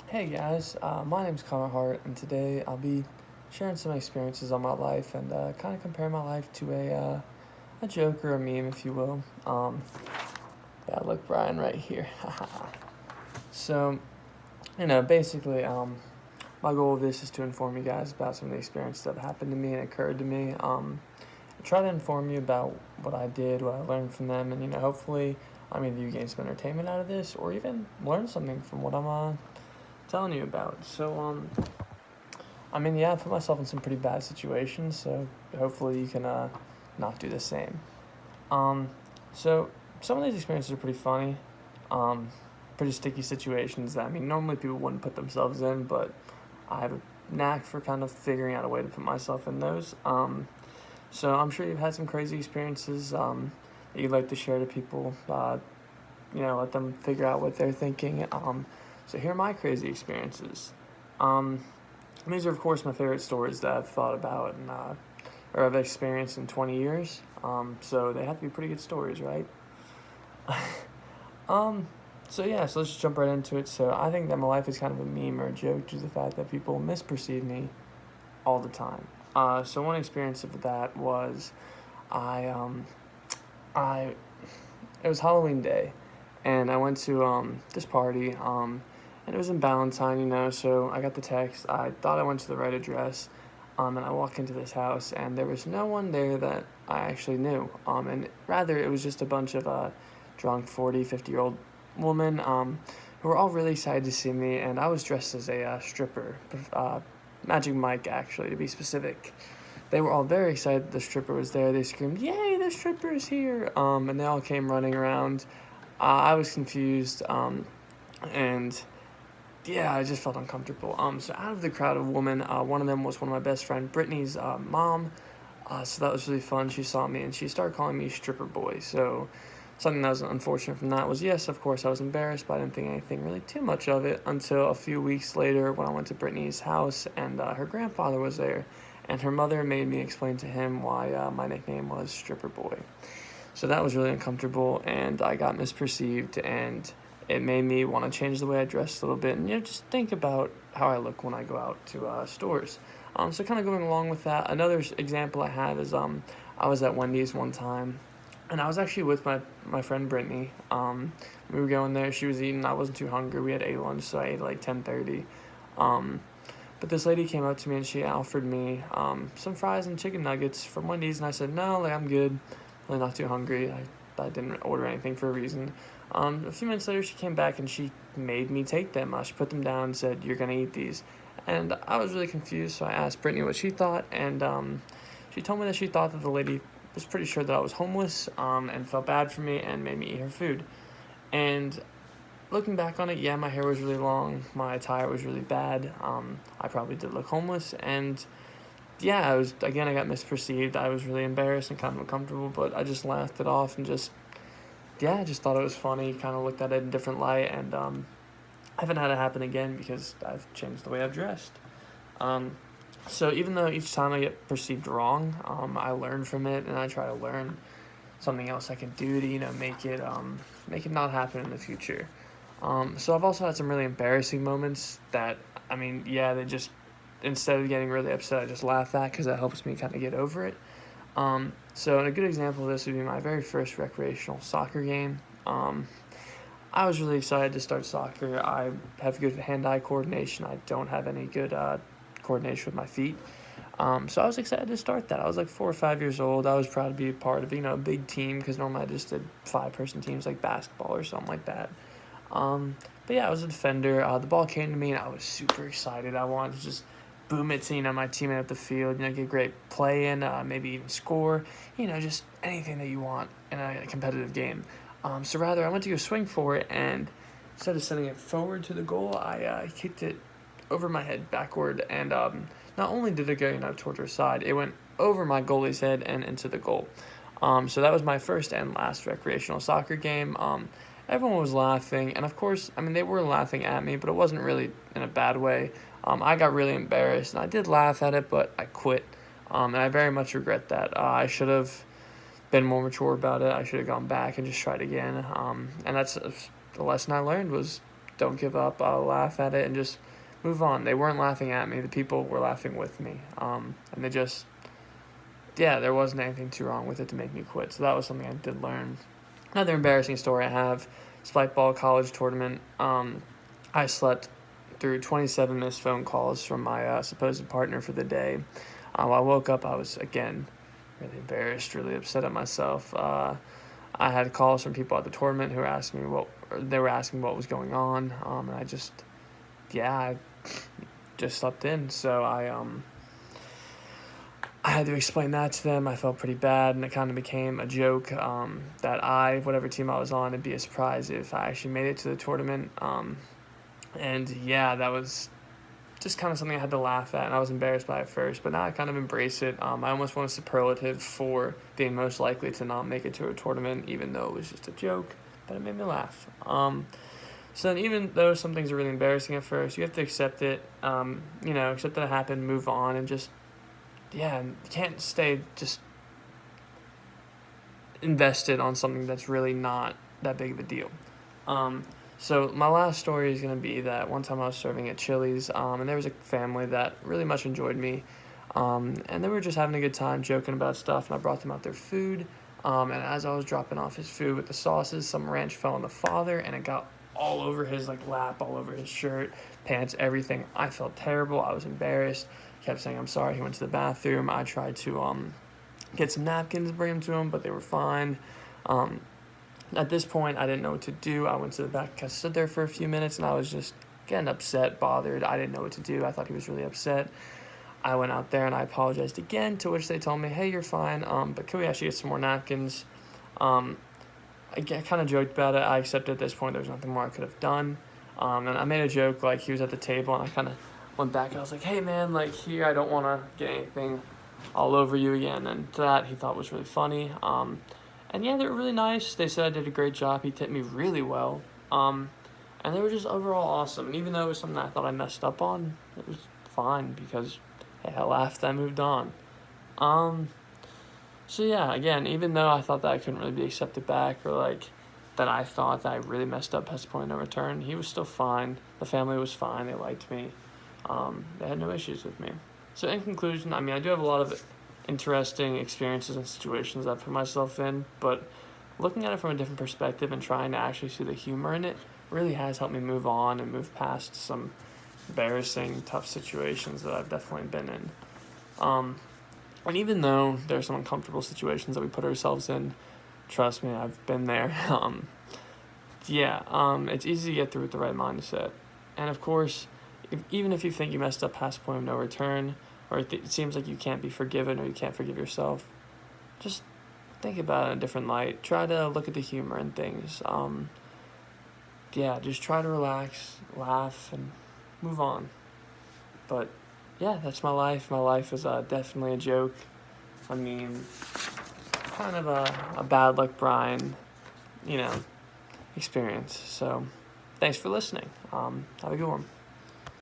Hey guys, my name's Connor Hart, and today I'll be sharing some experiences on my life and kind of compare my life to a joke or a meme, if you will. Yeah, look, Brian, right here. So, basically, my goal of this is to inform you guys about some of the experiences that happened to me and occurred to me. Try to inform you about what I did, what I learned from them, and hopefully, either you gain some entertainment out of this, or even learn something from what I'm telling you about. Yeah, I put myself in some pretty bad situations, so hopefully you can not do the same. Um, so some of these experiences are pretty funny, um, pretty sticky situations that normally people wouldn't put themselves in, but I have a knack for kind of figuring out a way to put myself in those. So I'm sure you've had some crazy experiences that you'd like to share to people. Let them figure out what they're thinking. So here are my crazy experiences. Um, these are, of course, my favorite stories that I've thought about and or I've experienced in 20 years. So they have to be pretty good stories, right? um, so let's just jump right into it. So I think that my life is kind of a meme or a joke due to the fact that people misperceive me all the time. So one experience of that was I I it was Halloween Day, and I went to this party. And it was in Ballantyne, So I got the text. I thought I went to the right address, and I walked into this house, and there was no one there that I actually knew. And rather, it was just a bunch of drunk 40, 50-year-old women who were all really excited to see me, and I was dressed as a stripper, Magic Mike, actually, to be specific. They were all very excited the stripper was there. They screamed, "Yay, the stripper is here!" And they all came running around. I was confused, and yeah, I just felt uncomfortable. So out of the crowd of women, one of them was one of my best friend Brittany's mom. So that was really fun. She saw me and she started calling me stripper boy. So something that was unfortunate from that was, yes, of course, I was embarrassed, but I didn't think anything really too much of it until a few weeks later when I went to Brittany's house and her grandfather was there, and her mother made me explain to him why my nickname was stripper boy. So that was really uncomfortable, and I got misperceived, and it made me want to change the way I dress a little bit, and just think about how I look when I go out to stores. So kind of going along with that, another example I have is I was at Wendy's one time, and I was actually with my friend Brittany. We were going there. She was eating. I wasn't too hungry. We had ate lunch, so I ate at like 10:30. Um, but this lady came up to me and she offered me some fries and chicken nuggets from Wendy's, and I said no, like I'm good, really not too hungry. I didn't order anything for a reason. A few minutes later, she came back and she made me take them. She put them down and said, "You're gonna eat these," and I was really confused. So I asked Brittany what she thought, and she told me that she thought that the lady was pretty sure that I was homeless and felt bad for me and made me eat her food. And looking back on it, yeah, my hair was really long, my attire was really bad. I probably did look homeless, and yeah, I got misperceived. I was really embarrassed and kind of uncomfortable, but I just laughed it off and I just thought it was funny. Kind of looked at it in a different light, and I haven't had it happen again because I've changed the way I've dressed. Um, so even though each time I get perceived wrong, I learn from it, and I try to learn something else I can do to make it not happen in the future. So I've also had some really embarrassing moments that they just, instead of getting really upset, I just laugh at because that helps me kind of get over it. So a good example of this would be my very first recreational soccer game. I was really excited to start soccer. I have good hand-eye coordination. I don't have any good coordination with my feet. So I was excited to start that. I was like 4 or 5 years old. I was proud to be a part of a big team because normally I just did 5-person teams like basketball or something like that. Um, but yeah, I was a defender. The ball came to me and I was super excited. I wanted to just boom it to my teammate up the field. Get great play in, maybe even score. Just anything that you want in a competitive game. So rather, I went to go swing for it, and instead of sending it forward to the goal, I kicked it over my head backward, and not only did it go towards our side, it went over my goalie's head and into the goal. So that was my first and last recreational soccer game. Everyone was laughing, and of course, they were laughing at me, but it wasn't really in a bad way. I got really embarrassed, and I did laugh at it, but I quit, and I very much regret that. I should have been more mature about it. I should have gone back and just tried again. And that's the lesson I learned was don't give up. I'll laugh at it and just move on. They weren't laughing at me. The people were laughing with me. And they just, yeah, there wasn't anything too wrong with it to make me quit. So that was something I did learn. Another embarrassing story I have, spike ball college tournament. I slept through 27 missed phone calls from my supposed partner for the day. I woke up, I was, again, really embarrassed, really upset at myself. I had calls from people at the tournament who were asking me they were asking what was going on, and I just slept in. So I had to explain that to them. I felt pretty bad, and it kind of became a joke that whatever team I was on, it'd be a surprise if I actually made it to the tournament. And yeah, that was just kind of something I had to laugh at, and I was embarrassed by it first, but now I kind of embrace it. I almost want a superlative for being most likely to not make it to a tournament, even though it was just a joke, but it made me laugh. So then even though some things are really embarrassing at first, you have to accept it, accept that it happened, move on, and just, you can't stay just invested on something that's really not that big of a deal. So my last story is going to be that one time I was serving at Chili's, and there was a family that really much enjoyed me, and they were just having a good time joking about stuff, and I brought them out their food, and as I was dropping off his food with the sauces, some ranch fell on the father, and it got all over his lap, all over his shirt, pants, everything. I felt terrible. I was embarrassed. Kept saying I'm sorry. He went to the bathroom. I tried to get some napkins and bring them to him, but they were fine. At this point, I didn't know what to do. I went to the back. I stood there for a few minutes, and I was just getting upset, bothered. I didn't know what to do. I thought he was really upset. I went out there, and I apologized again, to which they told me, hey, you're fine, but can we actually get some more napkins? I kind of joked about it. I accepted at this point there was nothing more I could have done. And I made a joke, he was at the table, and I kind of went back, and I was like, hey, man, here, I don't want to get anything all over you again. And that he thought was really funny. And yeah, they were really nice. They said I did a great job. He tipped me really well. And they were just overall awesome. And even though it was something I thought I messed up on, it was fine because, hey, I laughed, I moved on. So yeah, again, even though I thought that I couldn't really be accepted back, or that I thought that I really messed up past the point of no return, he was still fine. The family was fine. They liked me. They had no issues with me. So in conclusion, I do have a lot of interesting experiences and situations I've put myself in, but looking at it from a different perspective and trying to actually see the humor in it really has helped me move on and move past some embarrassing, tough situations that I've definitely been in. And even though there are some uncomfortable situations that we put ourselves in, trust me, I've been there. It's easy to get through with the right mindset. And of course, even if you think you messed up past the point of no return, or it seems like you can't be forgiven or you can't forgive yourself, just think about it in a different light. Try to look at the humor in things. Just try to relax, laugh, and move on. But yeah, that's my life. My life is definitely a joke. Kind of a bad luck Brian, experience. So thanks for listening. Have a good one.